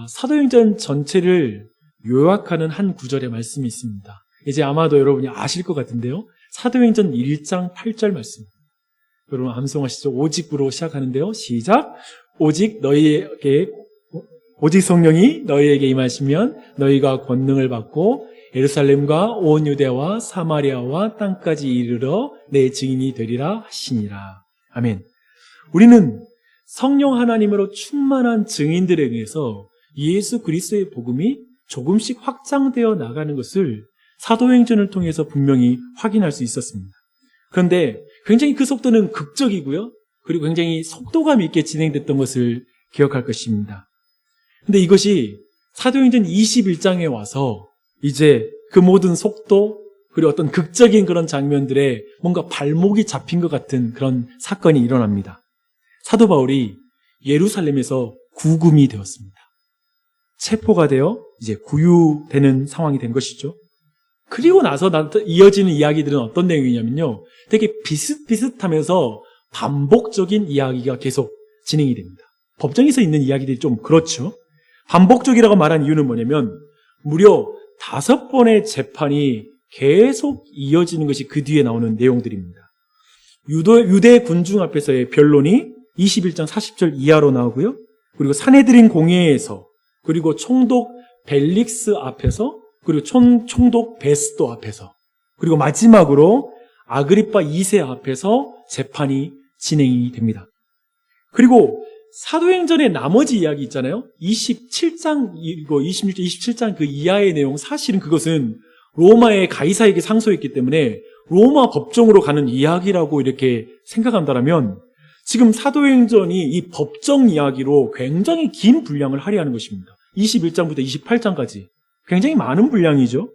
사도행전 전체를 요약하는 한 구절의 말씀이 있습니다. 이제 아마도 여러분이 아실 것 같은데요. 사도행전 1장 8절 말씀. 여러분 암송하시죠. 오직으로 시작하는데요. 시작. 오직 성령이 너희에게 임하시면 너희가 권능을 받고 예루살렘과 온 유대와 사마리아와 땅까지 이르러 내 증인이 되리라 하시니라. 아멘. 우리는 성령 하나님으로 충만한 증인들에 의해서 예수 그리스도의 복음이 조금씩 확장되어 나가는 것을 사도행전을 통해서 분명히 확인할 수 있었습니다. 그런데 굉장히 그 속도는 극적이고요. 그리고 굉장히 속도감 있게 진행됐던 것을 기억할 것입니다. 근데 이것이 사도행전 21장에 와서 이제 그 모든 속도 그리고 어떤 극적인 그런 장면들에 뭔가 발목이 잡힌 것 같은 그런 사건이 일어납니다. 사도 바울이 예루살렘에서 구금이 되었습니다. 체포가 되어 이제 구유되는 상황이 된 것이죠. 그리고 나서 이어지는 이야기들은 어떤 내용이냐면요. 되게 비슷비슷하면서 반복적인 이야기가 계속 진행이 됩니다. 법정에서 있는 이야기들이 좀 그렇죠. 반복적이라고 말한 이유는 뭐냐면 무려 5번의 재판이 계속 이어지는 것이 그 뒤에 나오는 내용들입니다. 유대 군중 앞에서의 변론이 21장 40절 이하로 나오고요. 그리고 사내들인 공회에서, 그리고 총독 벨릭스 앞에서, 그리고 총독 베스도 앞에서, 그리고 마지막으로 아그리파 2세 앞에서 재판이 진행이 됩니다. 그리고 사도행전의 나머지 이야기 있잖아요. 27장, 26장, 27장 그 이하의 내용, 사실은 그것은 로마의 가이사에게 상소했기 때문에 로마 법정으로 가는 이야기라고 이렇게 생각한다면 지금 사도행전이 이 법정 이야기로 굉장히 긴 분량을 할애하는 것입니다. 21장부터 28장까지 굉장히 많은 분량이죠.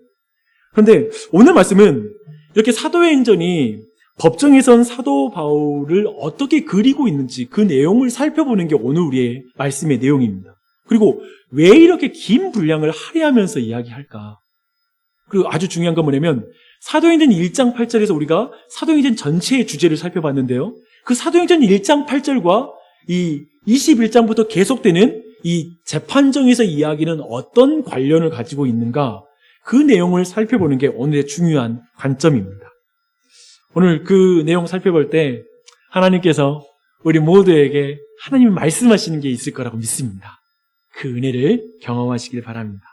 그런데 오늘 말씀은 이렇게 사도행전이 법정에선 사도 바울을 어떻게 그리고 있는지 그 내용을 살펴보는 게 오늘 우리의 말씀의 내용입니다. 그리고 왜 이렇게 긴 분량을 할애하면서 이야기할까? 그리고 아주 중요한 건 뭐냐면 사도행전 1장 8절에서 우리가 사도행전 전체의 주제를 살펴봤는데요. 그 사도행전 1장 8절과 이 21장부터 계속되는 이 재판정에서 이야기는 어떤 관련을 가지고 있는가? 그 내용을 살펴보는 게 오늘의 중요한 관점입니다. 오늘 그 내용 살펴볼 때 하나님께서 우리 모두에게 하나님이 말씀하시는 게 있을 거라고 믿습니다. 그 은혜를 경험하시길 바랍니다.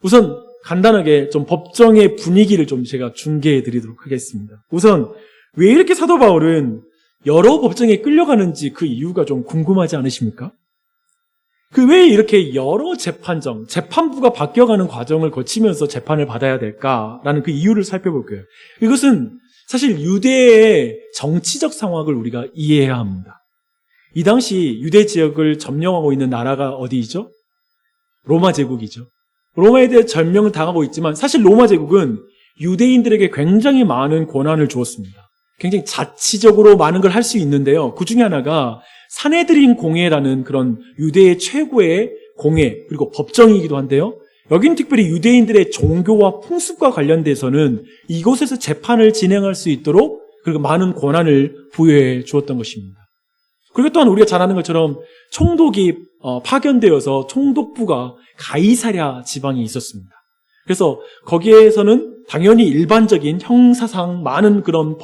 우선 간단하게 좀 법정의 분위기를 좀 제가 중개해 드리도록 하겠습니다. 우선 왜 이렇게 사도 바울은 여러 법정에 끌려가는지 그 이유가 좀 궁금하지 않으십니까? 그 왜 이렇게 여러 재판부가 바뀌어가는 과정을 거치면서 재판을 받아야 될까라는 그 이유를 살펴볼 거예요. 이것은 사실 유대의 정치적 상황을 우리가 이해해야 합니다. 이 당시 유대 지역을 점령하고 있는 나라가 어디이죠? 로마 제국이죠. 로마에 대해 점령을 당하고 있지만 사실 로마 제국은 유대인들에게 굉장히 많은 권한을 주었습니다. 굉장히 자치적으로 많은 걸 할 수 있는데요. 그 중에 하나가 사내들인 공회라는 그런 유대의 최고의 공회 그리고 법정이기도 한데요. 여기는 특별히 유대인들의 종교와 풍습과 관련돼서는 이곳에서 재판을 진행할 수 있도록 그리고 많은 권한을 부여해 주었던 것입니다. 그리고 또한 우리가 잘 아는 것처럼 총독이 파견되어서 총독부가 가이사랴 지방에 있었습니다. 그래서 거기에서는 당연히 일반적인 형사상 많은 그런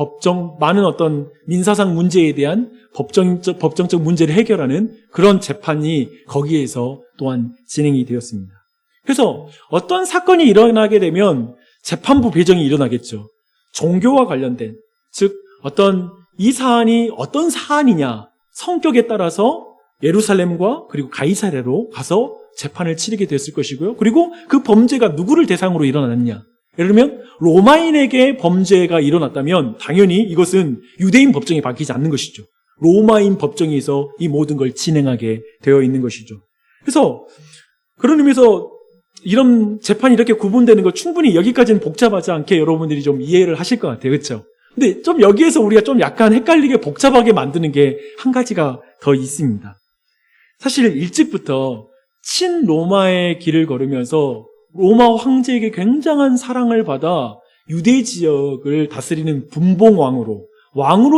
많은 어떤 민사상 문제에 대한 법정적 문제를 해결하는 그런 재판이 거기에서 또한 진행이 되었습니다. 그래서 어떤 사건이 일어나게 되면 재판부 배정이 일어나겠죠. 종교와 관련된, 즉 어떤 이 사안이 어떤 사안이냐 성격에 따라서 예루살렘과 그리고 가이사랴로 가서 재판을 치르게 됐을 것이고요. 그리고 그 범죄가 누구를 대상으로 일어났느냐. 예를 들면 로마인에게 범죄가 일어났다면 당연히 이것은 유대인 법정에 바뀌지 않는 것이죠. 로마인 법정에서 이 모든 걸 진행하게 되어 있는 것이죠. 그래서 그런 의미에서 이런 재판이 이렇게 구분되는 거 충분히 여기까지는 복잡하지 않게 여러분들이 좀 이해를 하실 것 같아요. 그렇죠? 근데 좀 여기에서 우리가 좀 약간 헷갈리게 복잡하게 만드는 게 한 가지가 더 있습니다. 사실 일찍부터 친로마의 길을 걸으면서 로마 황제에게 굉장한 사랑을 받아 유대 지역을 다스리는 분봉왕으로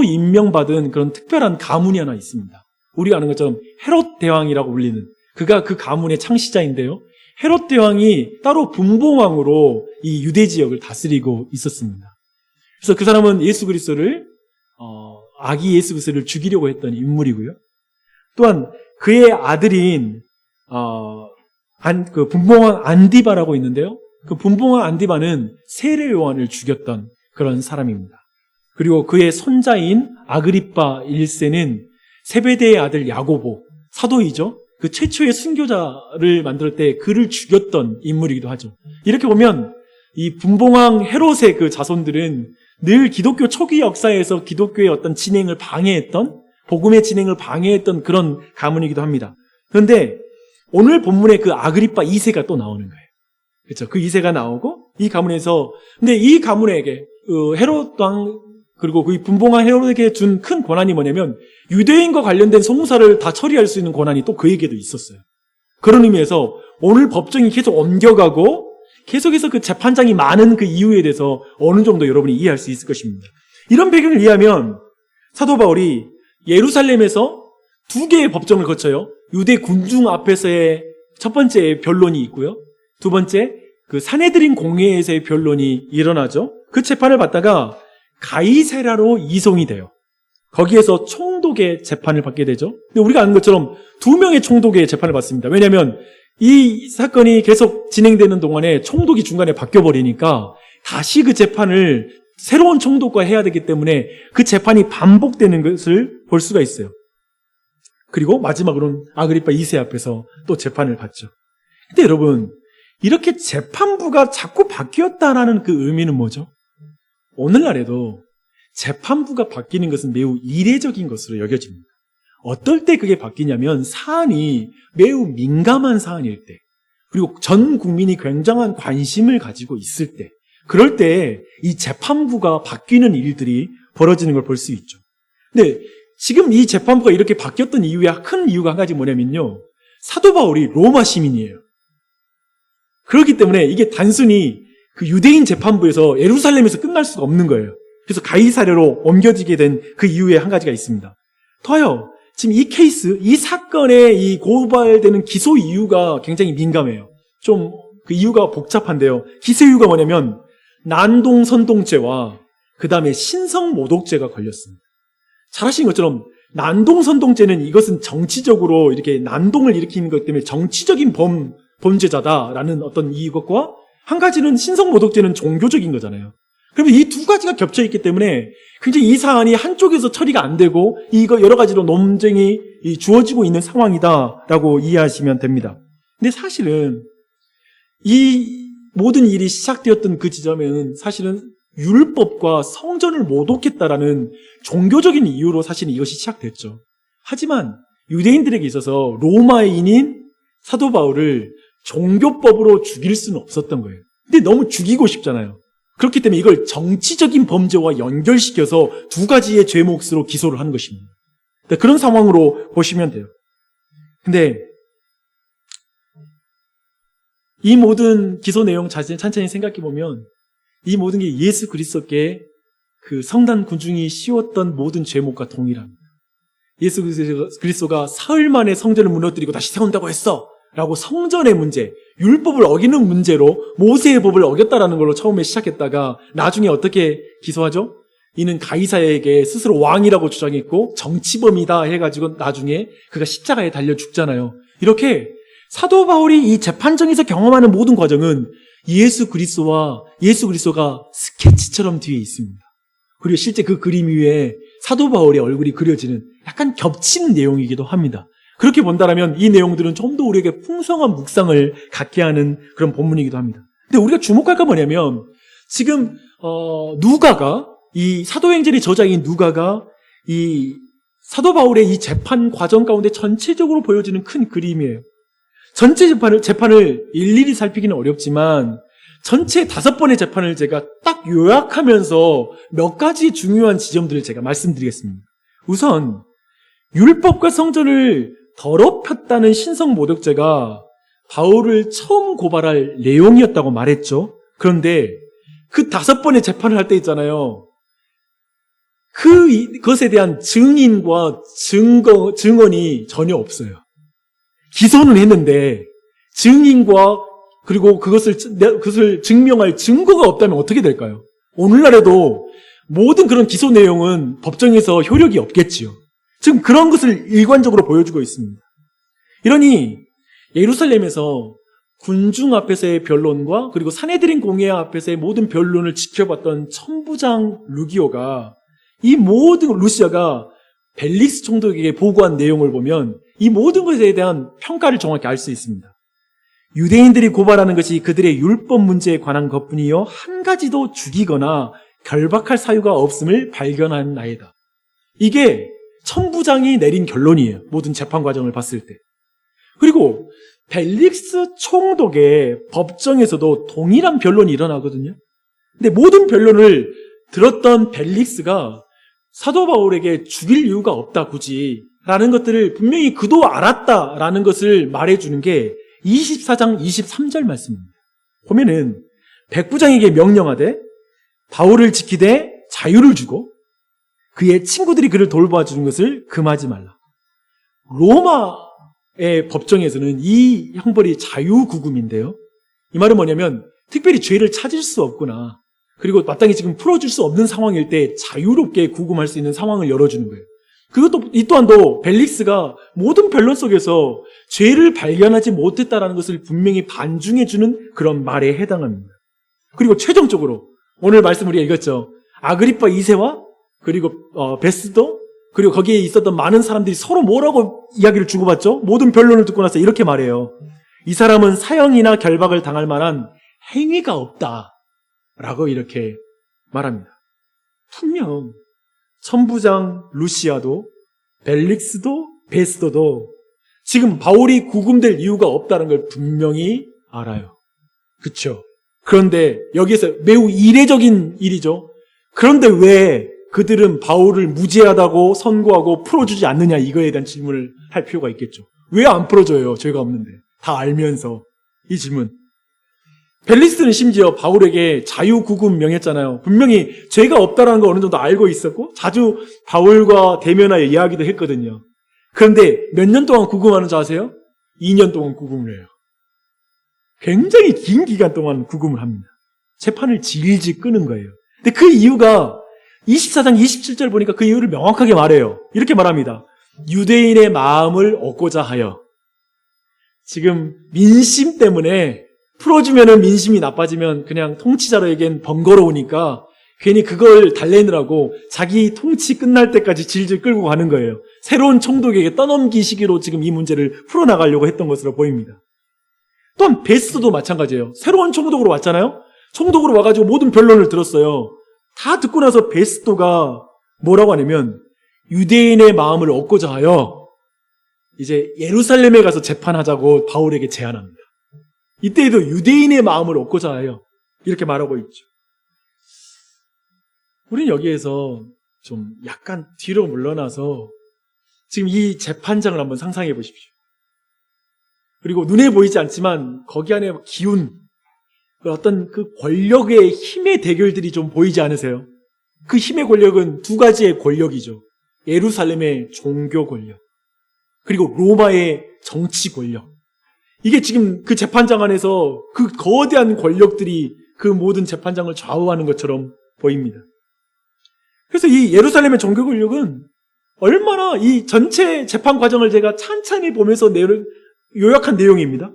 임명받은 그런 특별한 가문이 하나 있습니다. 우리가 아는 것처럼 헤롯 대왕이라고 불리는 그가 그 가문의 창시자인데요. 헤롯 대왕이 따로 분봉왕으로 이 유대 지역을 다스리고 있었습니다. 그래서 그 사람은 예수 그리스도를 아기 예수 그리스도를 죽이려고 했던 인물이고요. 또한 그의 아들인 그 분봉왕 안디바라고 있는데요. 그 분봉왕 안디바는 세례 요한을 죽였던 그런 사람입니다. 그리고 그의 손자인 아그리빠 1세는 세베대의 아들 야고보, 사도이죠. 그 최초의 순교자를 만들 때 그를 죽였던 인물이기도 하죠. 이렇게 보면 이 분봉왕 헤롯의 그 자손들은 늘 기독교 초기 역사에서 기독교의 어떤 진행을 방해했던, 복음의 진행을 방해했던 그런 가문이기도 합니다. 그런데 오늘 본문에 그 아그리빠 2세가 또 나오는 거예요. 그렇죠? 그 2세가 나오고 이 가문에서, 근데 이 가문에게 헤롯 왕 그리고 그 분봉왕 헤롯에게 준 큰 권한이 뭐냐면 유대인과 관련된 송사를 다 처리할 수 있는 권한이 또 그에게도 있었어요. 그런 의미에서 오늘 법정이 계속 옮겨가고 계속해서 그 재판장이 많은 그 이유에 대해서 어느 정도 여러분이 이해할 수 있을 것입니다. 이런 배경을 이해하면 사도 바울이 예루살렘에서 두 개의 법정을 거쳐요. 유대 군중 앞에서의 첫 번째 변론이 있고요. 두 번째 그 사내들인 공회에서의 변론이 일어나죠. 그 재판을 받다가 가이사랴로 이송이 돼요. 거기에서 총독의 재판을 받게 되죠. 근데 우리가 아는 것처럼 두 명의 총독의 재판을 받습니다. 왜냐하면 이 사건이 계속 진행되는 동안에 총독이 중간에 바뀌어버리니까 다시 그 재판을 새로운 총독과 해야 되기 때문에 그 재판이 반복되는 것을 볼 수가 있어요. 그리고 마지막으로는 아그리빠 2세 앞에서 또 재판을 받죠. 근데 여러분, 이렇게 재판부가 자꾸 바뀌었다라는 그 의미는 뭐죠? 오늘날에도 재판부가 바뀌는 것은 매우 이례적인 것으로 여겨집니다. 어떨 때 그게 바뀌냐면 사안이 매우 민감한 사안일 때, 그리고 전 국민이 굉장한 관심을 가지고 있을 때, 그럴 때 이 재판부가 바뀌는 일들이 벌어지는 걸 볼 수 있죠. 근데 지금 이 재판부가 이렇게 바뀌었던 이유의 큰 이유가 한 가지 뭐냐면요, 사도 바울이 로마 시민이에요. 그렇기 때문에 이게 단순히 그 유대인 재판부에서 예루살렘에서 끝날 수가 없는 거예요. 그래서 가이사랴로 옮겨지게 된 그 이유에 한 가지가 있습니다. 더요, 지금 이 케이스, 이 사건에 이 고발되는 기소 이유가 굉장히 민감해요. 좀 그 이유가 복잡한데요. 기소 이유가 뭐냐면 난동선동죄와 그 다음에 신성모독죄가 걸렸습니다. 잘 아시는 것처럼 난동선동죄는 이것은 정치적으로 이렇게 난동을 일으키는 것 때문에 정치적인 범죄자다라는 어떤 이것과, 한 가지는 신성모독죄는 종교적인 거잖아요. 그러면 이 두 가지가 겹쳐 있기 때문에 굉장히 이 사안이 한쪽에서 처리가 안 되고 이거 여러 가지로 논쟁이 주어지고 있는 상황이다라고 이해하시면 됩니다. 근데 사실은 이 모든 일이 시작되었던 그 지점에는 사실은 율법과 성전을 모독했다라는 종교적인 이유로 사실은 이것이 시작됐죠. 하지만 유대인들에게 있어서 로마인인 사도 바울을 종교법으로 죽일 수는 없었던 거예요. 근데 너무 죽이고 싶잖아요. 그렇기 때문에 이걸 정치적인 범죄와 연결시켜서 두 가지의 죄 몫으로 기소를 하는 것입니다. 그런 상황으로 보시면 돼요. 근데 이 모든 기소 내용 천천히 생각해 보면 이 모든 게 예수 그리스도께 그 성단 군중이 씌웠던 모든 죄목과 동일합니다. 예수 그리스도가 사흘 만에 성전을 무너뜨리고 다시 세운다고 했어 라고 성전의 문제, 율법을 어기는 문제로 모세의 법을 어겼다라는 걸로 처음에 시작했다가 나중에 어떻게 기소하죠? 이는 가이사에게 스스로 왕이라고 주장했고 정치범이다 해가지고 나중에 그가 십자가에 달려 죽잖아요. 이렇게 사도 바울이 이 재판정에서 경험하는 모든 과정은 예수 그리스도가 스케치처럼 뒤에 있습니다. 그리고 실제 그 그림 위에 사도 바울의 얼굴이 그려지는 약간 겹치는 내용이기도 합니다. 그렇게 본다면 이 내용들은 좀 더 우리에게 풍성한 묵상을 갖게 하는 그런 본문이기도 합니다. 근데 우리가 주목할 건 뭐냐면 지금 누가가, 이 사도행전의 저자인 누가가 이 사도 바울의 이 재판 과정 가운데 전체적으로 보여지는 큰 그림이에요. 전체 재판을 일일이 살피기는 어렵지만 전체 5번의 재판을 제가 딱 요약하면서 몇 가지 중요한 지점들을 제가 말씀드리겠습니다. 우선 율법과 성전을 더럽혔다는 신성모독죄가 바울을 처음 고발할 내용이었다고 말했죠. 그런데 그 5번의 재판을 할 때 있잖아요. 그것에 대한 증인과 증언이 전혀 없어요. 기소는 했는데 증인과 그리고 그것을 증명할 증거가 없다면 어떻게 될까요? 오늘날에도 모든 그런 기소 내용은 법정에서 효력이 없겠지요. 지금 그런 것을 일관적으로 보여주고 있습니다. 이러니 예루살렘에서 군중 앞에서의 변론과 그리고 사내들인 공회 앞에서의 모든 변론을 지켜봤던 천부장 루기오가 이 모든 루시아가 벨릭스 총독에게 보고한 내용을 보면 이 모든 것에 대한 평가를 정확히 알 수 있습니다. 유대인들이 고발하는 것이 그들의 율법 문제에 관한 것뿐이요 한 가지도 죽이거나 결박할 사유가 없음을 발견한 나이다. 이게 천부장이 내린 결론이에요. 모든 재판 과정을 봤을 때. 그리고 벨릭스 총독의 법정에서도 동일한 변론이 일어나거든요. 근데 모든 변론을 들었던 벨릭스가 사도 바울에게 죽일 이유가 없다 굳이 라는 것들을 분명히 그도 알았다라는 것을 말해주는 게 24장 23절 말씀입니다. 보면은 백부장에게 명령하되 바울을 지키되 자유를 주고 그의 친구들이 그를 돌봐주는 것을 금하지 말라. 로마의 법정에서는 이 형벌이 자유구금인데요. 이 말은 뭐냐면 특별히 죄를 찾을 수 없구나. 그리고 마땅히 지금 풀어줄 수 없는 상황일 때 자유롭게 구금할 수 있는 상황을 열어주는 거예요. 이 또한도 벨릭스가 모든 변론 속에서 죄를 발견하지 못했다라는 것을 분명히 반증해주는 그런 말에 해당합니다. 그리고 최종적으로 오늘 말씀 우리가 읽었죠. 아그리파 2세와 그리고 베스도 그리고 거기에 있었던 많은 사람들이 서로 뭐라고 이야기를 주고받죠? 모든 변론을 듣고 나서 이렇게 말해요. 이 사람은 사형이나 결박을 당할 만한 행위가 없다라고 이렇게 말합니다. 분명 천부장 루시아도 벨릭스도 베스도도 지금 바울이 구금될 이유가 없다는 걸 분명히 알아요. 그렇죠? 그런데 여기에서 매우 이례적인 일이죠. 그런데 왜 그들은 바울을 무죄하다고 선고하고 풀어주지 않느냐 이거에 대한 질문을 할 필요가 있겠죠. 왜 안 풀어줘요? 죄가 없는데. 다 알면서 이 질문. 벨릭스는 심지어 바울에게 자유구금 명했잖아요. 분명히 죄가 없다는 거 어느 정도 알고 있었고 자주 바울과 대면하여 이야기도 했거든요. 그런데 몇 년 동안 구금하는 줄 아세요? 2년 동안 구금을 해요. 굉장히 긴 기간 동안 구금을 합니다. 재판을 질질 끄는 거예요. 근데 그 이유가 24장 27절 보니까 그 이유를 명확하게 말해요. 이렇게 말합니다. 유대인의 마음을 얻고자 하여. 지금 민심 때문에 풀어주면은 민심이 나빠지면 그냥 통치자로에겐 번거로우니까 괜히 그걸 달래느라고 자기 통치 끝날 때까지 질질 끌고 가는 거예요. 새로운 총독에게 떠넘기시기로 지금 이 문제를 풀어나가려고 했던 것으로 보입니다. 또한 베스도 마찬가지예요. 새로운 총독으로 왔잖아요. 총독으로 와가지고 모든 변론을 들었어요. 다 듣고 나서 베스도가 뭐라고 하냐면 유대인의 마음을 얻고자 하여 이제 예루살렘에 가서 재판하자고 바울에게 제안합니다. 이때에도 유대인의 마음을 얻고자 해요. 이렇게 말하고 있죠. 우리는 여기에서 좀 약간 뒤로 물러나서 지금 이 재판장을 한번 상상해 보십시오. 그리고 눈에 보이지 않지만 거기 안에 기운, 어떤 그 권력의 힘의 대결들이 좀 보이지 않으세요? 그 힘의 권력은 두 가지의 권력이죠. 예루살렘의 종교 권력, 그리고 로마의 정치 권력. 이게 지금 그 재판장 안에서 그 거대한 권력들이 그 모든 재판장을 좌우하는 것처럼 보입니다. 그래서 이 예루살렘의 종교 권력은 얼마나 이 전체 재판 과정을 제가 찬찬히 보면서 요약한 내용입니다.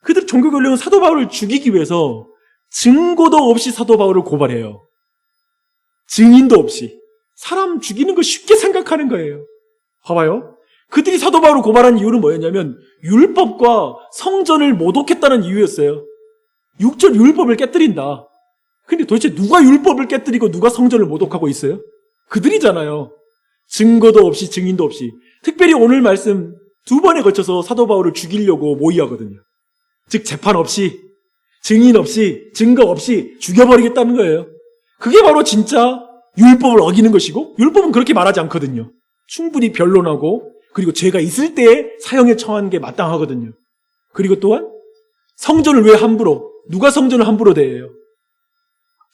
그들 종교 권력은 사도 바울을 죽이기 위해서 증거도 없이 사도 바울을 고발해요. 증인도 없이. 사람 죽이는 거 쉽게 생각하는 거예요. 봐봐요. 그들이 사도 바울을 고발한 이유는 뭐였냐면 율법과 성전을 모독했다는 이유였어요. 6절 율법을 깨뜨린다. 근데 도대체 누가 율법을 깨뜨리고 누가 성전을 모독하고 있어요? 그들이잖아요. 증거도 없이 증인도 없이. 특별히 오늘 말씀 2번에 걸쳐서 사도 바울을 죽이려고 모의하거든요. 즉 재판 없이, 증인 없이, 증거 없이 죽여버리겠다는 거예요. 그게 바로 진짜 율법을 어기는 것이고, 율법은 그렇게 말하지 않거든요. 충분히 변론하고 그리고 죄가 있을 때에 사형에 처하는 게 마땅하거든요. 그리고 또한 성전을 왜 함부로, 누가 성전을 함부로 대해요?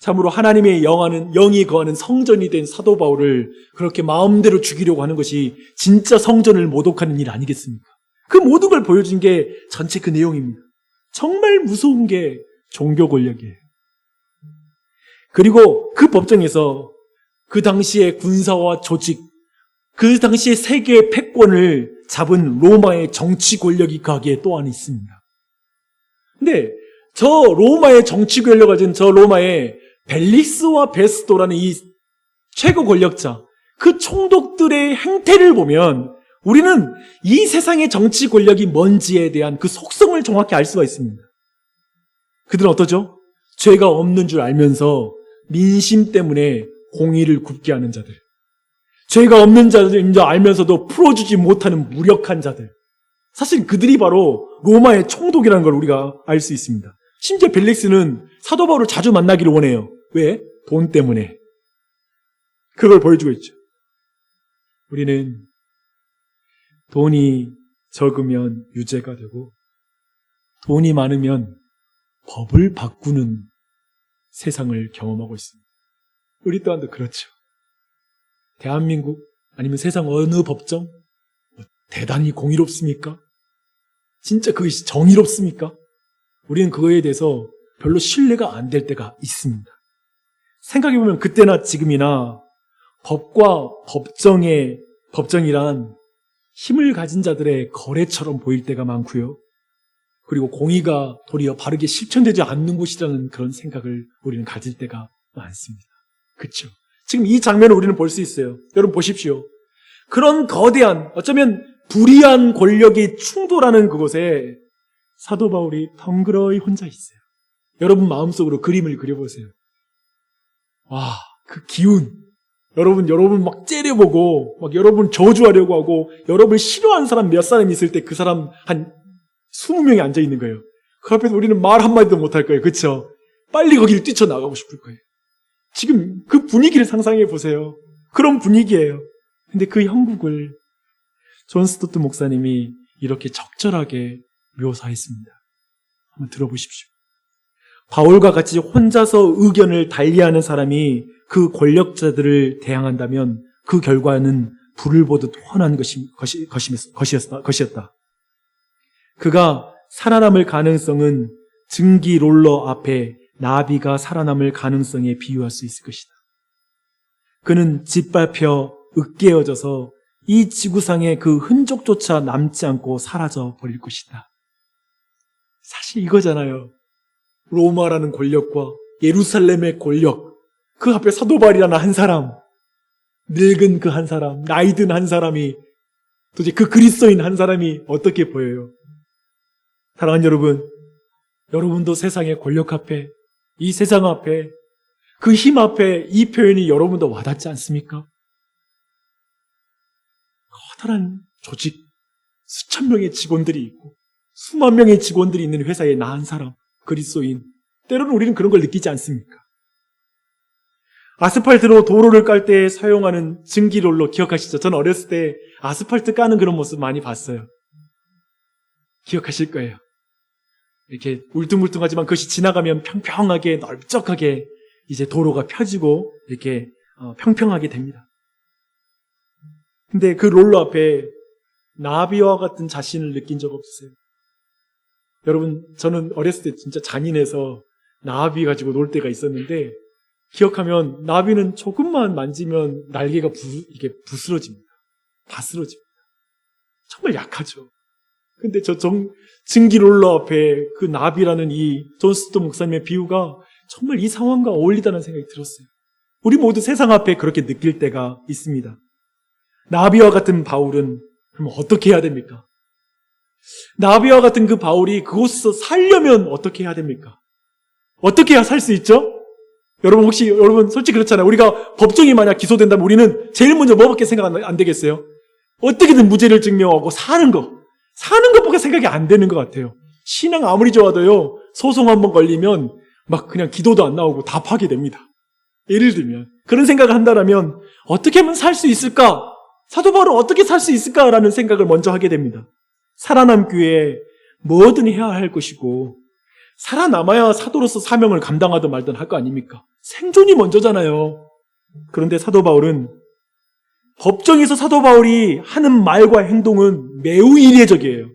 참으로 하나님의 영이 거하는 성전이 된 사도 바울을 그렇게 마음대로 죽이려고 하는 것이 진짜 성전을 모독하는 일 아니겠습니까? 그 모든 걸 보여준 게 전체 그 내용입니다. 정말 무서운 게 종교 권력이에요. 그리고 그 법정에서 그 당시의 군사와 조직, 그 당시의 세계의 패권을 잡은 로마의 정치 권력이 그 하기에 또 하나 있습니다. 근데 저 로마의 정치 권력을 가진 저 로마의 벨릭스와 베스도라는 이 최고 권력자, 그 총독들의 행태를 보면 우리는 이 세상의 정치 권력이 뭔지에 대한 그 속성을 정확히 알 수가 있습니다. 그들은 어떠죠? 죄가 없는 줄 알면서 민심 때문에 공의를 굽게 하는 자들, 죄가 없는 자들인 줄 알면서도 풀어주지 못하는 무력한 자들, 사실 그들이 바로 로마의 총독이라는 걸 우리가 알 수 있습니다. 심지어 벨릭스는 사도 바울을 자주 만나기를 원해요. 왜? 돈 때문에. 그걸 보여주고 있죠. 우리는 돈이 적으면 유죄가 되고 돈이 많으면 법을 바꾸는 세상을 경험하고 있습니다. 우리 또한도 그렇죠. 대한민국 아니면 세상 어느 법정 대단히 공의롭습니까? 진짜 그것이 정의롭습니까? 우리는 그거에 대해서 별로 신뢰가 안 될 때가 있습니다. 생각해보면 그때나 지금이나 법과 법정이란 힘을 가진 자들의 거래처럼 보일 때가 많고요. 그리고 공의가 도리어 바르게 실천되지 않는 곳이라는 그런 생각을 우리는 가질 때가 많습니다. 그렇죠? 지금 이 장면을 우리는 볼 수 있어요. 여러분 보십시오. 그런 거대한, 어쩌면 불의한 권력이 충돌하는 그곳에 사도 바울이 덩그러이 혼자 있어요. 여러분 마음속으로 그림을 그려보세요. 와, 그 기운. 여러분 막 째려보고, 막 여러분 저주하려고 하고, 여러분을 싫어하는 사람 몇 사람 있을 때 그 사람 한 20명이 앉아있는 거예요. 그 앞에서 우리는 말 한마디도 못할 거예요. 그쵸? 빨리 거기를 뛰쳐나가고 싶을 거예요. 지금 그 분위기를 상상해 보세요. 그런 분위기예요. 근데 그 형국을 존 스토트 목사님이 이렇게 적절하게 묘사했습니다. 한번 들어보십시오. 바울과 같이 혼자서 의견을 달리하는 사람이 그 권력자들을 대항한다면 그 결과는 불을 보듯 훤한 것이었다. 그가 살아남을 가능성은 증기 롤러 앞에 나비가 살아남을 가능성에 비유할 수 있을 것이다. 그는 짓밟혀 으깨어져서 이 지구상에 그 흔적조차 남지 않고 사라져 버릴 것이다. 사실 이거잖아요. 로마라는 권력과 예루살렘의 권력, 그 앞에 사도 바울이라는 한 사람, 늙은 그 한 사람, 나이 든 한 사람이, 도대체 그 그리스도인 한 사람이 어떻게 보여요? 사랑하는 여러분, 여러분도 세상의 권력 앞에, 이 세상 앞에, 그 힘 앞에 이 표현이 여러분도 와닿지 않습니까? 커다란 조직, 수천 명의 직원들이 있고 수만 명의 직원들이 있는 회사에 나 한 사람, 그리스도인. 때로는 우리는 그런 걸 느끼지 않습니까? 아스팔트로 도로를 깔 때 사용하는 증기롤러 기억하시죠? 저는 어렸을 때 아스팔트 까는 그런 모습 많이 봤어요. 기억하실 거예요. 이렇게 울퉁불퉁하지만 그것이 지나가면 평평하게 넓적하게 이제 도로가 펴지고 이렇게 평평하게 됩니다. 근데 그 롤러 앞에 나비와 같은 자신을 느낀 적 없으세요? 여러분, 저는 어렸을 때 진짜 잔인해서 나비 가지고 놀 때가 있었는데, 기억하면 나비는 조금만 만지면 날개가 이게 부스러집니다. 다 쓰러집니다. 정말 약하죠. 근데 저 증기 롤러 앞에 그 나비라는 이 존 스토트 목사님의 비유가 정말 이 상황과 어울리다는 생각이 들었어요. 우리 모두 세상 앞에 그렇게 느낄 때가 있습니다. 나비와 같은 바울은 그럼 어떻게 해야 됩니까? 나비와 같은 그 바울이 그곳에서 살려면 어떻게 해야 됩니까? 어떻게 해야 살 수 있죠? 여러분 솔직히 그렇잖아요. 우리가 법정이 만약 기소된다면 우리는 제일 먼저 뭐밖에 생각 안 되겠어요? 어떻게든 무죄를 증명하고 사는 것밖에 생각이 안 되는 것 같아요. 신앙 아무리 좋아도요, 소송 한번 걸리면 막 그냥 기도도 안 나오고 다 파괴됩니다. 예를 들면 그런 생각을 한다면 어떻게 하면 살 수 있을까? 사도 바울은 어떻게 살 수 있을까라는 생각을 먼저 하게 됩니다. 살아남기 위해 뭐든 해야 할 것이고, 살아남아야 사도로서 사명을 감당하든 말든 할 거 아닙니까? 생존이 먼저잖아요. 그런데 사도 바울은 법정에서 사도 바울이 하는 말과 행동은 매우 이례적이에요.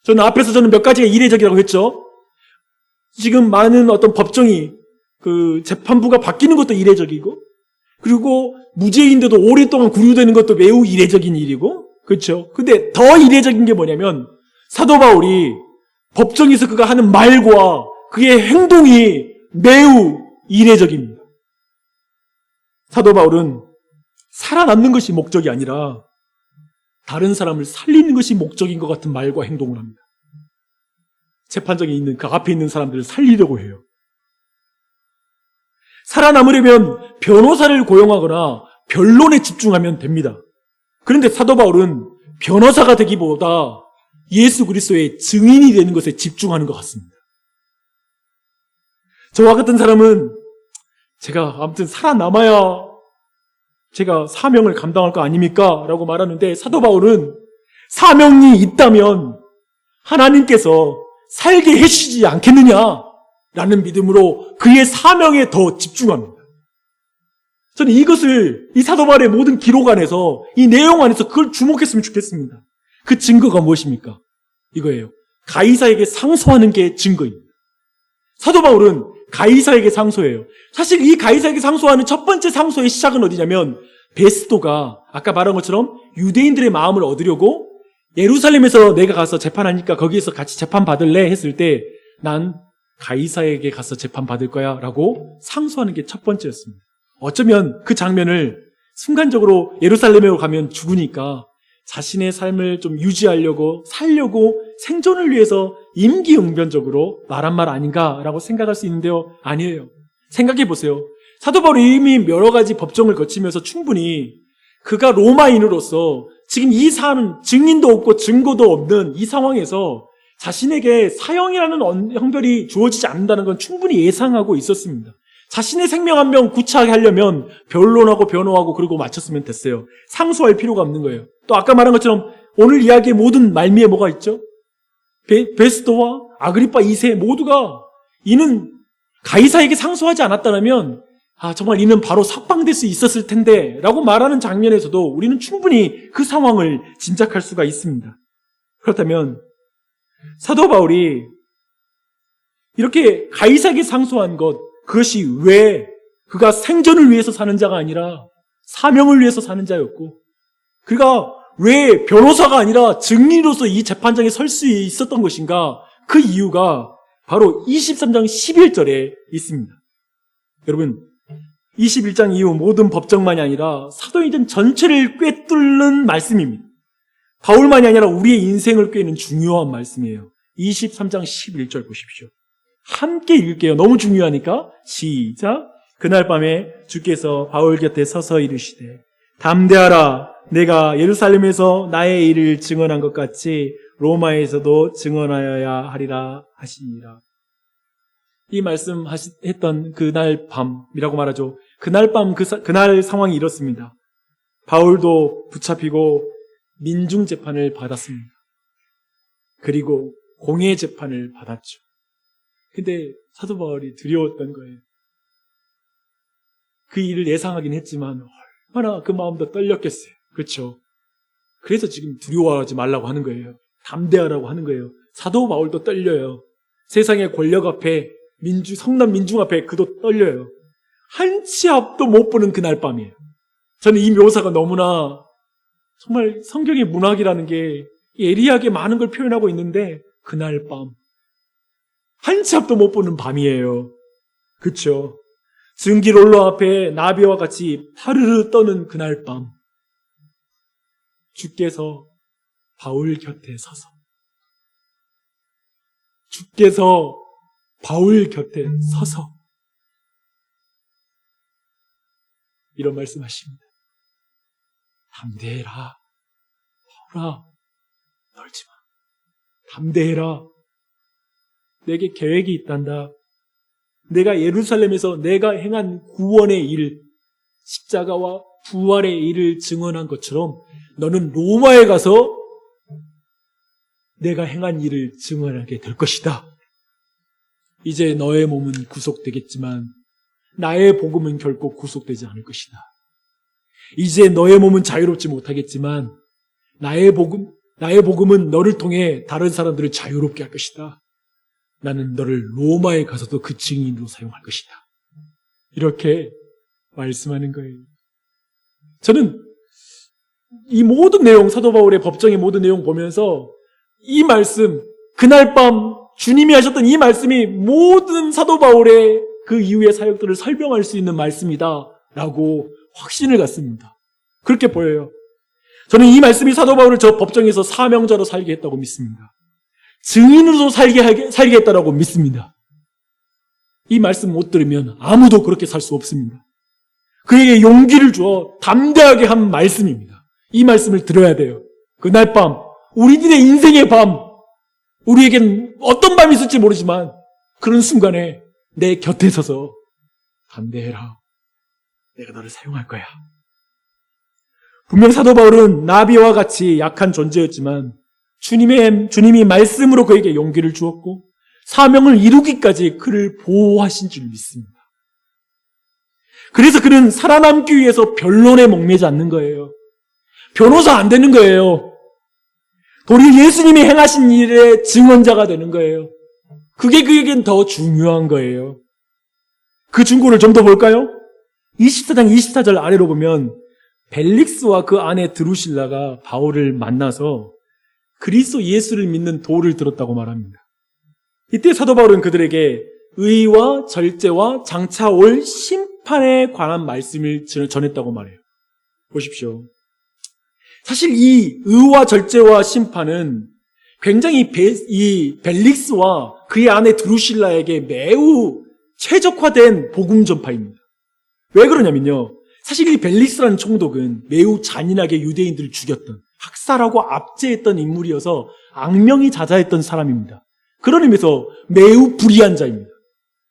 저는 몇 가지가 이례적이라고 했죠. 지금 많은 어떤 법정이 재판부가 바뀌는 것도 이례적이고, 그리고 무죄인데도 오랫동안 구류되는 것도 매우 이례적인 일이고, 그렇죠. 근데 더 이례적인 게 뭐냐면 사도 바울이 법정에서 그가 하는 말과 그의 행동이 매우 이례적입니다. 사도 바울은 살아남는 것이 목적이 아니라 다른 사람을 살리는 것이 목적인 것 같은 말과 행동을 합니다. 재판장에 있는 그 앞에 있는 사람들을 살리려고 해요. 살아남으려면 변호사를 고용하거나 변론에 집중하면 됩니다. 그런데 사도 바울은 변호사가 되기보다 예수 그리스도의 증인이 되는 것에 집중하는 것 같습니다. 저와 같은 사람은 제가 아무튼 살아남아야 제가 사명을 감당할 거 아닙니까? 라고 말하는데 사도 바울은 사명이 있다면 하나님께서 살게 해주시지 않겠느냐라는 믿음으로 그의 사명에 더 집중합니다. 저는 이 사도 바울의 모든 기록 안에서, 이 내용 안에서 그걸 주목했으면 좋겠습니다. 그 증거가 무엇입니까? 이거예요. 가이사에게 상소하는 게 증거입니다. 사도 바울은 가이사에게 상소해요. 사실 이 가이사에게 상소하는 첫 번째 상소의 시작은 어디냐면, 베스도가 아까 말한 것처럼 유대인들의 마음을 얻으려고 예루살렘에서 내가 가서 재판하니까 거기에서 같이 재판 받을래 했을 때 난 가이사에게 가서 재판 받을 거야 라고 상소하는 게 첫 번째였습니다. 어쩌면 그 장면을 순간적으로 예루살렘에 가면 죽으니까 자신의 삶을 좀 유지하려고 살려고 생존을 위해서 임기응변적으로 말한 말 아닌가라고 생각할 수 있는데요. 아니에요. 생각해 보세요. 사도 바울이 이미 여러 가지 법정을 거치면서 충분히 그가 로마인으로서 지금 이 사안은 증인도 없고 증거도 없는 이 상황에서 자신에게 사형이라는 형벌이 주어지지 않는다는 건 충분히 예상하고 있었습니다. 자신의 생명 한 명 구차하게 하려면 변론하고 변호하고 그리고 마쳤으면 됐어요. 상소할 필요가 없는 거예요. 또 아까 말한 것처럼 오늘 이야기의 모든 말미에 뭐가 있죠? 베스도와 아그리파 2세 모두가 이는 가이사에게 상소하지 않았다면 정말 이는 바로 석방될 수 있었을 텐데 라고 말하는 장면에서도 우리는 충분히 그 상황을 짐작할 수가 있습니다. 그렇다면 사도 바울이 이렇게 가이사에게 상소한 그것이 왜 그가 생존을 위해서 사는 자가 아니라 사명을 위해서 사는 자였고, 그가 왜 변호사가 아니라 증인으로서 이 재판장에 설 수 있었던 것인가? 그 이유가 바로 23장 11절에 있습니다. 여러분, 21장 이후 모든 법정만이 아니라 사도행전 전체를 꿰뚫는 말씀입니다. 바울만이 아니라 우리의 인생을 꿰는 중요한 말씀이에요. 23장 11절 보십시오. 함께 읽을게요. 너무 중요하니까. 시작. 그날 밤에 주께서 바울 곁에 서서 이르시되 담대하라. 내가 예루살렘에서 나의 일을 증언한 것 같이 로마에서도 증언하여야 하리라 하시니라. 이 말씀 했던 그날 밤이라고 말하죠. 그날 밤 그날 상황이 이렇습니다. 바울도 붙잡히고 민중 재판을 받았습니다. 그리고 공회 재판을 받았죠. 근데 사도 바울이 두려웠던 거예요. 그 일을 예상하긴 했지만 얼마나 그 마음도 떨렸겠어요. 그렇죠? 그래서 지금 두려워하지 말라고 하는 거예요. 담대하라고 하는 거예요. 사도 바울도 떨려요. 세상의 권력 앞에 성난 민중 앞에 그도 떨려요. 한 치 앞도 못 보는 그날 밤이에요. 저는 이 묘사가 너무나 정말 성경의 문학이라는 게 예리하게 많은 걸 표현하고 있는데 그날 밤 한 치 앞도 못 보는 밤이에요. 그렇죠? 증기롤러 앞에 나비와 같이 파르르 떠는 그날 밤 주께서 바울 곁에 서서 이런 말씀하십니다. 담대해라. 바울아, 떨지 마. 담대해라. 내게 계획이 있단다. 내가 예루살렘에서 내가 행한 구원의 일, 십자가와 부활의 일을 증언한 것처럼 너는 로마에 가서 내가 행한 일을 증언하게 될 것이다. 이제 너의 몸은 구속되겠지만 나의 복음은 결코 구속되지 않을 것이다. 이제 너의 몸은 자유롭지 못하겠지만 나의 나의 복음은 너를 통해 다른 사람들을 자유롭게 할 것이다. 나는 너를 로마에 가서도 그 증인으로 사용할 것이다. 이렇게 말씀하는 거예요. 저는 이 모든 내용, 사도 바울의 법정의 모든 내용 보면서 이 말씀, 그날 밤 주님이 하셨던 이 말씀이 모든 사도 바울의 그 이후의 사역들을 설명할 수 있는 말씀이다 라고 확신을 갖습니다. 그렇게 보여요. 저는 이 말씀이 사도 바울을 저 법정에서 사명자로 살게 했다고 믿습니다. 증인으로 살게 했다고 믿습니다. 이 말씀 못 들으면 아무도 그렇게 살 수 없습니다. 그에게 용기를 주어 담대하게 한 말씀입니다. 이 말씀을 들어야 돼요. 그날 밤, 우리들의 인생의 밤, 우리에겐 어떤 밤이 있을지 모르지만 그런 순간에 내 곁에 서서 담대해라. 내가 너를 사용할 거야. 분명 사도 바울은 나비와 같이 약한 존재였지만 주님이 말씀으로 그에게 용기를 주었고 사명을 이루기까지 그를 보호하신 줄 믿습니다. 그래서 그는 살아남기 위해서 변론에 목매지 않는 거예요. 변호사 안 되는 거예요. 도리어 예수님이 행하신 일의 증언자가 되는 거예요. 그게 그에겐 더 중요한 거예요. 그 증거를 좀 더 볼까요? 24장 24절 아래로 보면 벨릭스와 그 아내 드루실라가 바울을 만나서 그리스도 예수를 믿는 도를 들었다고 말합니다. 이때 사도 바울은 그들에게 의와 절제와 장차 올 심판에 관한 말씀을 전했다고 말해요. 보십시오. 사실 이 의와 절제와 심판은 굉장히 이 벨릭스와 그의 아내 드루실라에게 매우 최적화된 복음 전파입니다. 왜 그러냐면요. 사실 이 벨릭스라는 총독은 매우 잔인하게 유대인들을 죽였던, 학살하고 압제했던 인물이어서 악명이 자자했던 사람입니다. 그런 의미에서 매우 불의한 자입니다.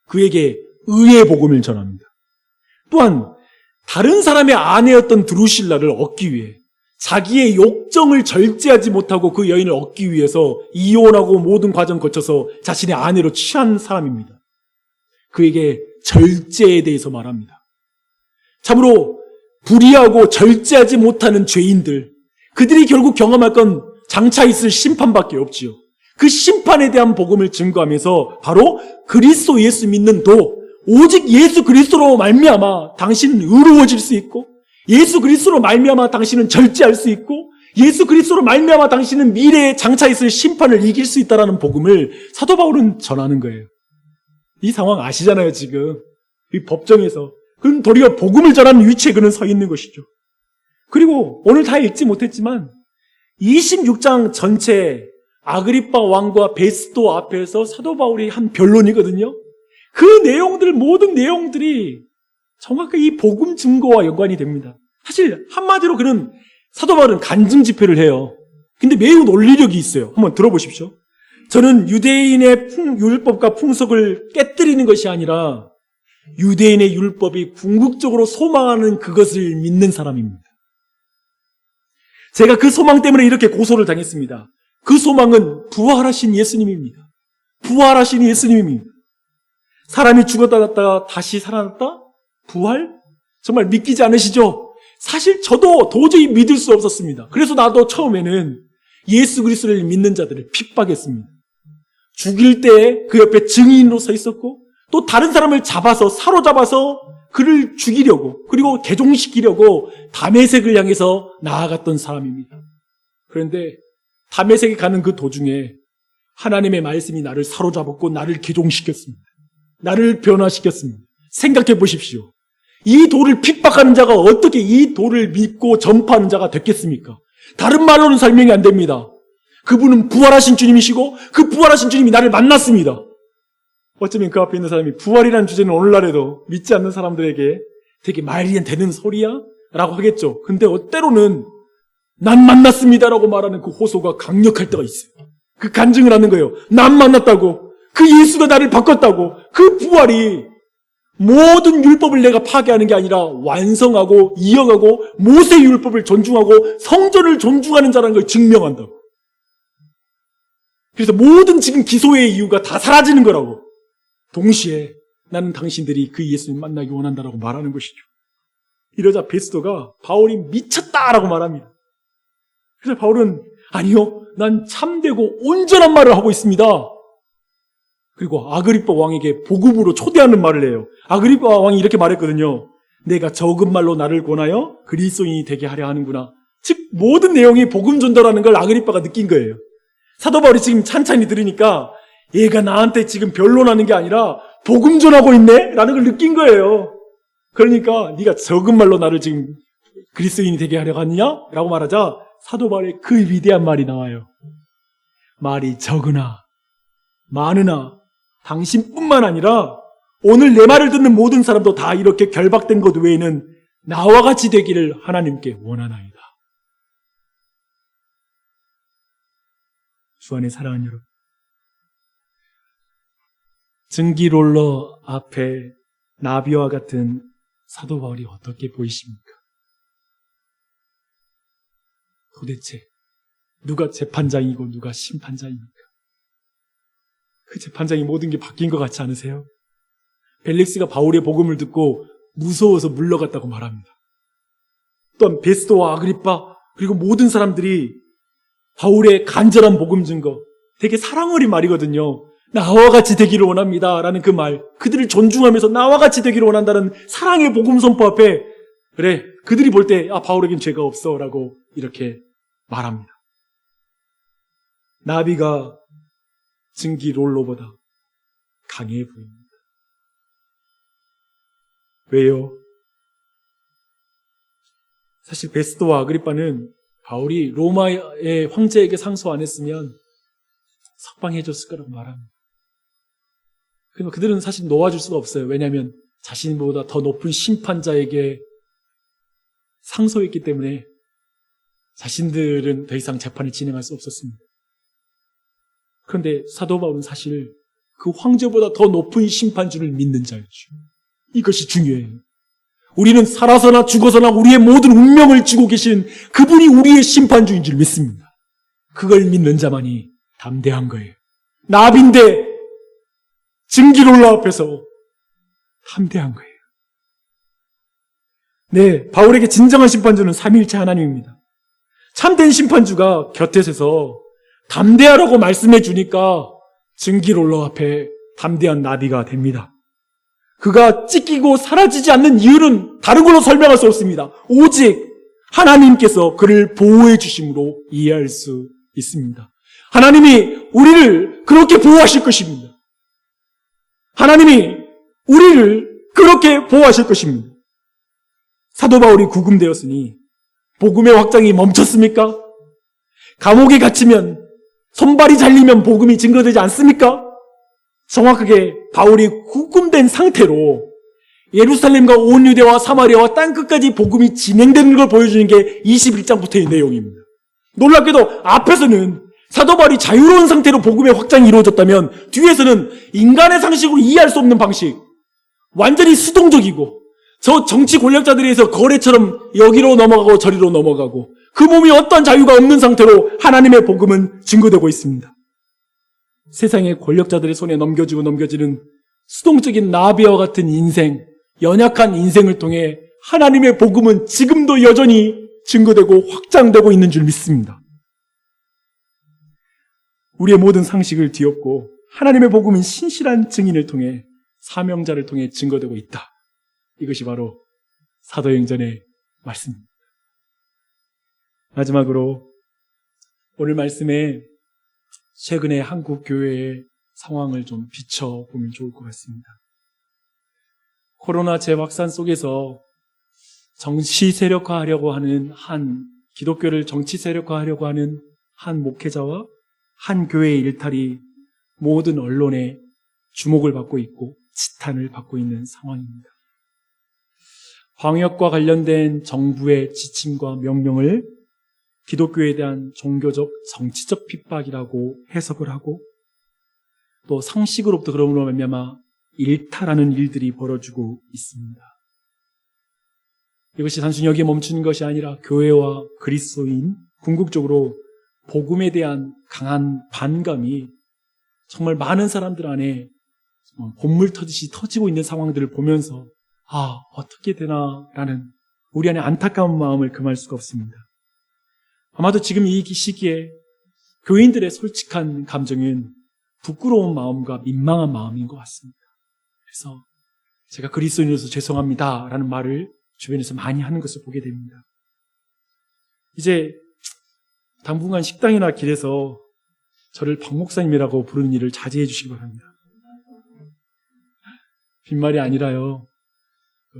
그에게 의의 복음을 전합니다. 또한 다른 사람의 아내였던 드루실라를 얻기 위해 자기의 욕정을 절제하지 못하고 그 여인을 얻기 위해서 이혼하고 모든 과정 거쳐서 자신의 아내로 취한 사람입니다. 그에게 절제에 대해서 말합니다. 참으로 불의하고 절제하지 못하는 죄인들, 그들이 결국 경험할 건 장차 있을 심판밖에 없지요. 그 심판에 대한 복음을 증거하면서 바로 그리스도 예수 믿는 도, 오직 예수 그리스도로 말미암아 당신은 의로워질 수 있고, 예수 그리스도로 말미암아 당신은 절제할 수 있고, 예수 그리스도로 말미암아 당신은 미래에 장차 있을 심판을 이길 수 있다라는 복음을 사도 바울은 전하는 거예요. 이 상황 아시잖아요, 지금. 이 법정에서. 그럼 도리어 복음을 전하는 위치에 그는 서 있는 것이죠. 그리고 오늘 다 읽지 못했지만 26장 전체 아그리빠 왕과 베스도 앞에서 사도 바울이 한 변론이거든요. 그 내용들, 모든 내용들이 정확하게 이 복음 증거와 연관이 됩니다. 사실 한마디로 그는 사도 바울은 간증 집회를 해요. 근데 매우 논리력이 있어요. 한번 들어보십시오. 저는 유대인의 율법과 풍속을 깨뜨리는 것이 아니라 유대인의 율법이 궁극적으로 소망하는 그것을 믿는 사람입니다. 제가 그 소망 때문에 이렇게 고소를 당했습니다. 그 소망은 부활하신 예수님입니다. 부활하신 예수님입니다. 사람이 죽었다가 다시 살아났다? 부활? 정말 믿기지 않으시죠? 사실 저도 도저히 믿을 수 없었습니다. 그래서 나도 처음에는 예수 그리스도를 믿는 자들을 핍박했습니다. 죽일 때 그 옆에 증인으로 서 있었고, 또 다른 사람을 잡아서 사로잡아서 그를 죽이려고, 그리고 개종시키려고 다메섹을 향해서 나아갔던 사람입니다. 그런데 다메섹에 가는 그 도중에 하나님의 말씀이 나를 사로잡았고 나를 개종시켰습니다. 나를 변화시켰습니다. 생각해 보십시오. 이 도를 핍박하는 자가 어떻게 이 도를 믿고 전파하는 자가 됐겠습니까? 다른 말로는 설명이 안 됩니다. 그분은 부활하신 주님이시고 그 부활하신 주님이 나를 만났습니다. 어쩌면 그 앞에 있는 사람이 부활이라는 주제는 오늘날에도 믿지 않는 사람들에게 되게 말이 되는 소리야? 라고 하겠죠. 근데 때로는 난 만났습니다라고 말하는 그 호소가 강력할 때가 있어요. 그 간증을 하는 거예요. 난 만났다고. 그 예수가 나를 바꿨다고. 그 부활이 모든 율법을 내가 파괴하는 게 아니라 완성하고 이어가고 모세 율법을 존중하고 성전을 존중하는 자라는 걸 증명한다고. 그래서 모든 지금 기소의 이유가 다 사라지는 거라고. 동시에 나는 당신들이 그 예수님 만나기 원한다라고 말하는 것이죠. 이러자 베스도가 바울이 미쳤다라고 말합니다. 그래서 바울은 아니요, 난 참되고 온전한 말을 하고 있습니다. 그리고 아그리빠 왕에게 복음으로 초대하는 말을 해요. 아그리빠 왕이 이렇게 말했거든요. 내가 적은 말로 나를 권하여 그리스도인이 되게 하려 하는구나. 즉 모든 내용이 복음 전달하는 걸 아그리빠가 느낀 거예요. 사도 바울이 지금 찬찬히 들으니까 얘가 나한테 지금 변론하는 게 아니라 복음 전하고 있네? 라는 걸 느낀 거예요. 그러니까 네가 적은 말로 나를 지금 그리스도인이 되게 하려고 하느냐? 라고 말하자 사도 바울의 그 위대한 말이 나와요. 말이 적으나 많으나 당신뿐만 아니라 오늘 내 말을 듣는 모든 사람도 다 이렇게 결박된 것 외에는 나와 같이 되기를 하나님께 원하나이다. 주 안에 사랑하는 여러분, 증기롤러 앞에 나비와 같은 사도 바울이 어떻게 보이십니까? 도대체 누가 재판장이고 누가 심판장입니까? 그 재판장이 모든 게 바뀐 것 같지 않으세요? 벨릭스가 바울의 복음을 듣고 무서워서 물러갔다고 말합니다. 또한 베스토와 아그리빠 그리고 모든 사람들이 바울의 간절한 복음 증거, 되게 사랑 어린 말이거든요. 나와 같이 되기를 원합니다 라는 그 말, 그들을 존중하면서 나와 같이 되기를 원한다는 사랑의 복음 선포 앞에 그래, 그들이 볼 때 바울에겐 죄가 없어 라고 이렇게 말합니다. 나비가 증기 롤러보다 강해 보입니다. 왜요? 사실 베스토와 아그리빠는 바울이 로마의 황제에게 상소 안 했으면 석방해줬을 거라고 말합니다. 그러나 그들은 사실 놓아줄 수가 없어요. 왜냐하면 자신보다 더 높은 심판자에게 상소했기 때문에 자신들은 더 이상 재판을 진행할 수 없었습니다. 그런데 사도 바울은 사실 그 황제보다 더 높은 심판주를 믿는 자였죠. 이것이 중요해요. 우리는 살아서나 죽어서나 우리의 모든 운명을 쥐고 계신 그분이 우리의 심판주인 줄 믿습니다. 그걸 믿는 자만이 담대한 거예요. 나비인데 증기롤러 앞에서 담대한 거예요. 네, 바울에게 진정한 심판주는 삼위일체 하나님입니다. 참된 심판주가 곁에 서서 담대하라고 말씀해 주니까 증기롤러 앞에 담대한 나비가 됩니다. 그가 찢기고 사라지지 않는 이유는 다른 걸로 설명할 수 없습니다. 오직 하나님께서 그를 보호해 주심으로 이해할 수 있습니다. 하나님이 우리를 그렇게 보호하실 것입니다. 하나님이 우리를 그렇게 보호하실 것입니다. 사도 바울이 구금되었으니 복음의 확장이 멈췄습니까? 감옥에 갇히면 손발이 잘리면 복음이 증거되지 않습니까? 정확하게 바울이 구금된 상태로 예루살렘과 온 유대와 사마리아와 땅끝까지 복음이 진행되는 걸 보여주는 게 21장부터의 내용입니다. 놀랍게도 앞에서는 사도 바울이 자유로운 상태로 복음의 확장이 이루어졌다면 뒤에서는 인간의 상식으로 이해할 수 없는 방식, 완전히 수동적이고 저 정치 권력자들에 의해서 거래처럼 여기로 넘어가고 저리로 넘어가고 그 몸이 어떤 자유가 없는 상태로 하나님의 복음은 증거되고 있습니다. 세상의 권력자들의 손에 넘겨지고 넘겨지는 수동적인 나비와 같은 인생, 연약한 인생을 통해 하나님의 복음은 지금도 여전히 증거되고 확장되고 있는 줄 믿습니다. 우리의 모든 상식을 뒤엎고 하나님의 복음은 신실한 증인을 통해 사명자를 통해 증거되고 있다. 이것이 바로 사도행전의 말씀입니다. 마지막으로 오늘 말씀에 최근의 한국 교회의 상황을 좀 비춰보면 좋을 것 같습니다. 코로나 재확산 속에서 정치 세력화하려고 하는 기독교를 정치 세력화하려고 하는 한 목회자와 한 교회의 일탈이 모든 언론에 주목을 받고 있고 지탄을 받고 있는 상황입니다. 방역과 관련된 정부의 지침과 명령을 기독교에 대한 종교적, 정치적 핍박이라고 해석을 하고 또 상식으로부터 그러므로 말미암아 일탈하는 일들이 벌어지고 있습니다. 이것이 단순히 여기에 멈추는 것이 아니라 교회와 그리스도인, 궁극적으로 복음에 대한 강한 반감이 정말 많은 사람들 안에 봇물 터듯이 터지고 있는 상황들을 보면서 어떻게 되나라는 우리 안에 안타까운 마음을 금할 수가 없습니다. 아마도 지금 이 시기에 교인들의 솔직한 감정은 부끄러운 마음과 민망한 마음인 것 같습니다. 그래서 제가 그리스도인으로서 죄송합니다 라는 말을 주변에서 많이 하는 것을 보게 됩니다. 이제 당분간 식당이나 길에서 저를 박 목사님이라고 부르는 일을 자제해 주시기 바랍니다. 빈말이 아니라요.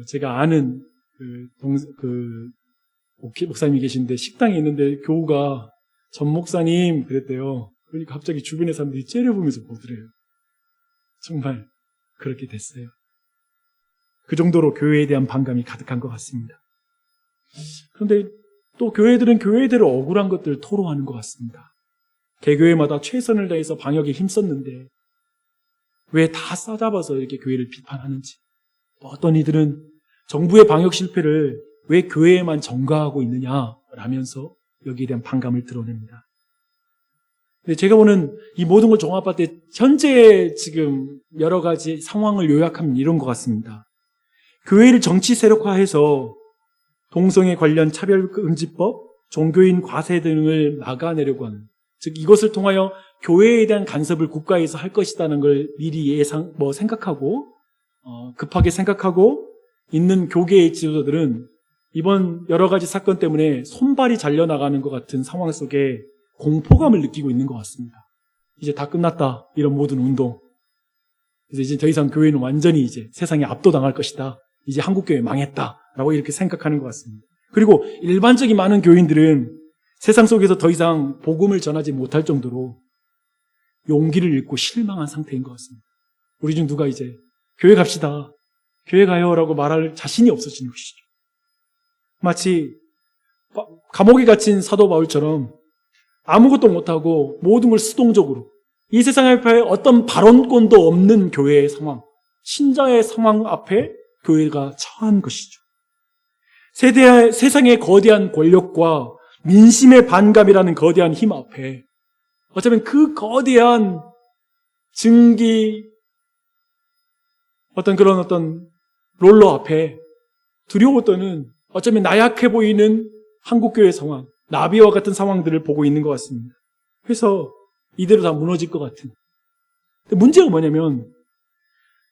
제가 아는 목사님이 계신데 식당에 있는데 교우가 전 목사님 그랬대요. 그러니까 갑자기 주변의 사람들이 째려보면서 보더래요. 정말 그렇게 됐어요. 그 정도로 교회에 대한 반감이 가득한 것 같습니다. 그런데 또 교회들은 교회대로 억울한 것들을 토로하는 것 같습니다. 개교회마다 최선을 다해서 방역에 힘썼는데 왜 다 싸잡아서 이렇게 교회를 비판하는지, 또 어떤 이들은 정부의 방역 실패를 왜 교회에만 전가하고 있느냐라면서 여기에 대한 반감을 드러냅니다. 근데 제가 보는 이 모든 걸 종합할 때 현재 지금 여러 가지 상황을 요약하면 이런 것 같습니다. 교회를 정치 세력화해서 동성애 관련 차별금지법, 종교인 과세 등을 막아내려고 하는, 즉 이것을 통하여 교회에 대한 간섭을 국가에서 할 것이라는 걸 미리 생각하고 급하게 생각하고 있는 교계의 지도자들은 이번 여러 가지 사건 때문에 손발이 잘려나가는 것 같은 상황 속에 공포감을 느끼고 있는 것 같습니다. 이제 다 끝났다, 이런 모든 운동. 그래서 이제 더 이상 교회는 완전히 이제 세상에 압도당할 것이다. 이제 한국교회 망했다라고 이렇게 생각하는 것 같습니다. 그리고 일반적인 많은 교인들은 세상 속에서 더 이상 복음을 전하지 못할 정도로 용기를 잃고 실망한 상태인 것 같습니다. 우리 중 누가 이제 교회 갑시다, 교회 가요라고 말할 자신이 없어지는 것이죠. 마치 감옥에 갇힌 사도 바울처럼 아무것도 못하고 모든 걸 수동적으로 이 세상 앞에 어떤 발언권도 없는 교회의 상황, 신자의 상황 앞에 교회가 처한 것이죠. 세상의 거대한 권력과 민심의 반감이라는 거대한 힘 앞에 어쩌면 그 거대한 증기 어떤 롤러 앞에 두려워 떠는 어쩌면 나약해 보이는 한국교회 상황, 나비와 같은 상황들을 보고 있는 것 같습니다. 그래서 이대로 다 무너질 것 같은. 근데 문제가 뭐냐면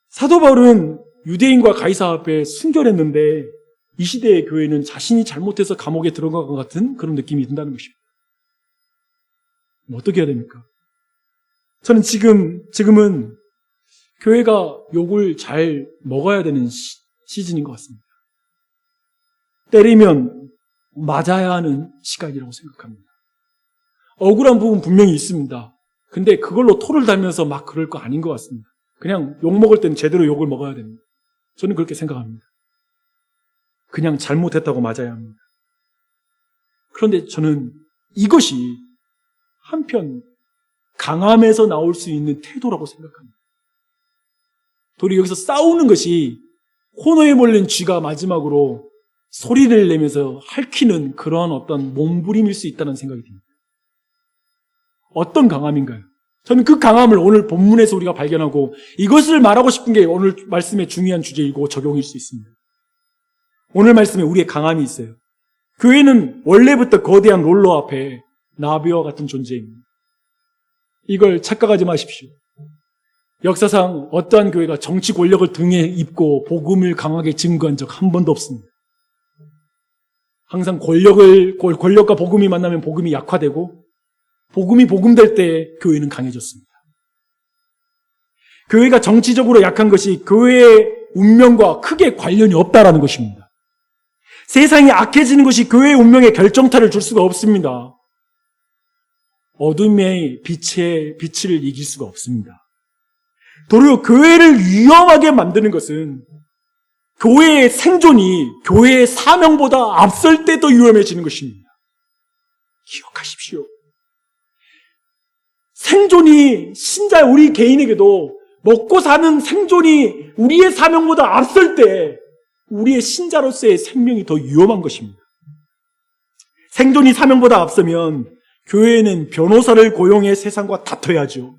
사도 바울은 유대인과 가이사 앞에 순결했는데 이 시대의 교회는 자신이 잘못해서 감옥에 들어간 것 같은 그런 느낌이 든다는 것입니다. 어떻게 해야 됩니까? 저는 지금은 교회가 욕을 잘 먹어야 되는 시즌인 것 같습니다. 때리면 맞아야 하는 시간이라고 생각합니다. 억울한 부분 분명히 있습니다. 근데 그걸로 토를 달면서 막 그럴 거 아닌 것 같습니다. 그냥 욕 먹을 때는 제대로 욕을 먹어야 됩니다. 저는 그렇게 생각합니다. 그냥 잘못했다고 맞아야 합니다. 그런데 저는 이것이 한편 강함에서 나올 수 있는 태도라고 생각합니다. 도리 여기서 싸우는 것이 코너에 몰린 쥐가 마지막으로 소리를 내면서 핥히는 그런 어떤 몸부림일 수 있다는 생각이 듭니다. 어떤 강함인가요? 저는 그 강함을 오늘 본문에서 우리가 발견하고 이것을 말하고 싶은 게 오늘 말씀의 중요한 주제이고 적용일 수 있습니다. 오늘 말씀에 우리의 강함이 있어요. 교회는 원래부터 거대한 롤러 앞에 나비와 같은 존재입니다. 이걸 착각하지 마십시오. 역사상 어떠한 교회가 정치 권력을 등에 입고 복음을 강하게 증거한 적 한 번도 없습니다. 항상 권력과 복음이 만나면 복음이 약화되고 복음이 복음될 때 교회는 강해졌습니다. 교회가 정치적으로 약한 것이 교회의 운명과 크게 관련이 없다라는 것입니다. 세상이 악해지는 것이 교회의 운명에 결정타를 줄 수가 없습니다. 어둠의 빛을 이길 수가 없습니다. 도리어 교회를 위험하게 만드는 것은 교회의 생존이 교회의 사명보다 앞설 때 더 위험해지는 것입니다. 기억하십시오. 생존이 신자 우리 개인에게도 먹고 사는 생존이 우리의 사명보다 앞설 때 우리의 신자로서의 생명이 더 위험한 것입니다. 생존이 사명보다 앞서면 교회는 변호사를 고용해 세상과 다퉈야죠.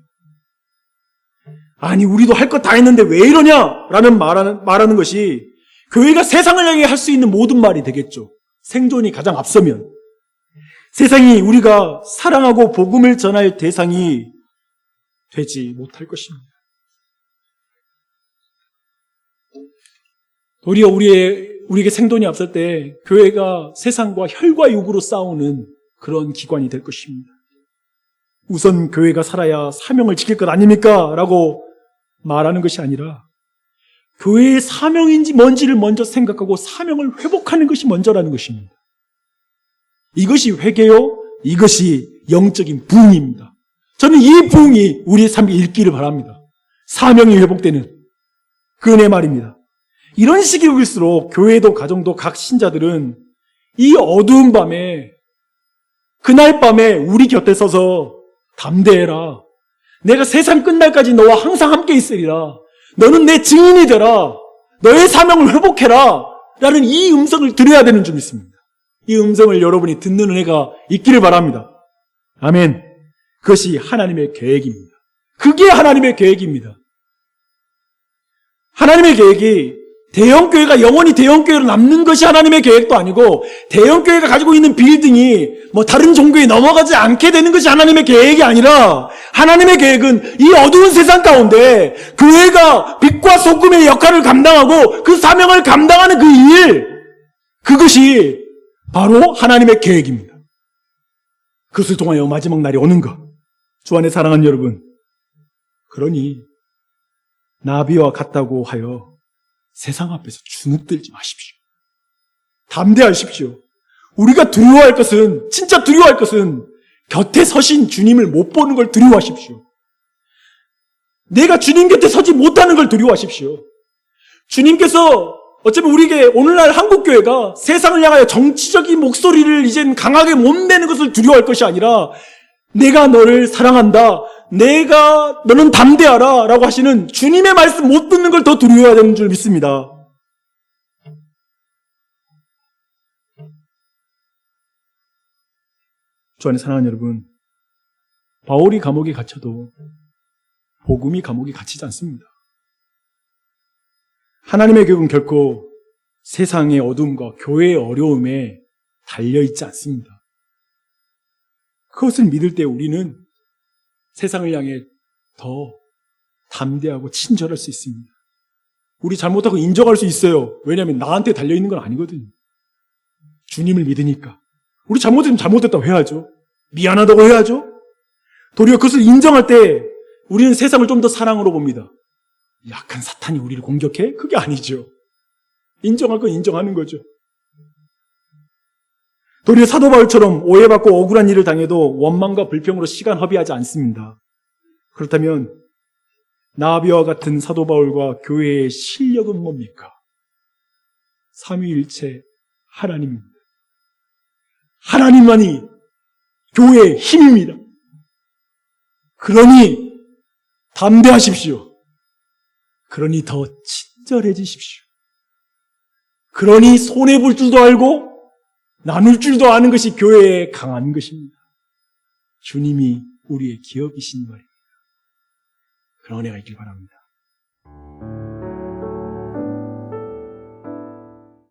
아니 우리도 할 것 다 했는데 왜 이러냐? 라는 말하는 것이 교회가 세상을 향해 할 수 있는 모든 말이 되겠죠. 생존이 가장 앞서면. 세상이 우리가 사랑하고 복음을 전할 대상이 되지 못할 것입니다. 도리어 우리에게 생돈이 없을 때 교회가 세상과 혈과 육으로 싸우는 그런 기관이 될 것입니다. 우선 교회가 살아야 사명을 지킬 것 아닙니까? 라고 말하는 것이 아니라 교회의 사명인지 뭔지를 먼저 생각하고 사명을 회복하는 것이 먼저라는 것입니다. 이것이 회개요. 이것이 영적인 부흥입니다. 저는 이 부흥이 우리의 삶에 있기를 바랍니다. 사명이 회복되는 그 은혜 말입니다. 이런 식일수록 교회도 가정도 각 신자들은 이 어두운 밤에 그날 밤에 우리 곁에 서서 담대해라. 내가 세상 끝날까지 너와 항상 함께 있으리라. 너는 내 증인이 되라. 너의 사명을 회복해라. 라는 이 음성을 들어야 되는 줄 믿습니다. 이 음성을 여러분이 듣는 은혜가 있기를 바랍니다. 아멘. 그것이 하나님의 계획입니다. 그게 하나님의 계획입니다. 하나님의 계획이 대형교회가 영원히 대형교회로 남는 것이 하나님의 계획도 아니고 대형교회가 가지고 있는 빌딩이 다른 종교에 넘어가지 않게 되는 것이 하나님의 계획이 아니라 하나님의 계획은 이 어두운 세상 가운데 교회가 빛과 소금의 역할을 감당하고 그 사명을 감당하는 그 일, 그것이 바로 하나님의 계획입니다. 그것을 통하여 마지막 날이 오는 것. 주 안에 사랑하는 여러분, 그러니 나비와 같다고 하여 세상 앞에서 주눅들지 마십시오. 담대하십시오. 우리가 두려워할 것은, 진짜 두려워할 것은 곁에 서신 주님을 못 보는 걸 두려워하십시오. 내가 주님 곁에 서지 못하는 걸 두려워하십시오. 주님께서 어쩌면 우리에게 오늘날 한국교회가 세상을 향하여 정치적인 목소리를 이젠 강하게 못 내는 것을 두려워할 것이 아니라 내가 너를 사랑한다. 너는 담대하라. 라고 하시는 주님의 말씀 못 듣는 걸 더 두려워해야 되는 줄 믿습니다. 주 안에 사랑하는 여러분, 바울이 감옥에 갇혀도 복음이 감옥에 갇히지 않습니다. 하나님의 계획은 결코 세상의 어둠과 교회의 어려움에 달려있지 않습니다. 그것을 믿을 때 우리는 세상을 향해 더 담대하고 친절할 수 있습니다. 우리 잘못하고 인정할 수 있어요. 왜냐하면 나한테 달려있는 건 아니거든요. 주님을 믿으니까. 우리 잘못했으면 잘못했다고 해야죠. 미안하다고 해야죠. 도리어 그것을 인정할 때 우리는 세상을 좀 더 사랑으로 봅니다. 약한 사탄이 우리를 공격해? 그게 아니죠. 인정할 건 인정하는 거죠. 도리어 사도 바울처럼 오해받고 억울한 일을 당해도 원망과 불평으로 시간 허비하지 않습니다. 그렇다면 나비와 같은 사도 바울과 교회의 실력은 뭡니까? 삼위일체 하나님입니다. 하나님만이 교회의 힘입니다. 그러니 담대하십시오. 그러니 더 친절해지십시오. 그러니 손해볼 줄도 알고 나눌 줄도 아는 것이 교회의 강한 것입니다. 주님이 우리의 기업이신 말입니다. 그런 은혜가 있길 바랍니다.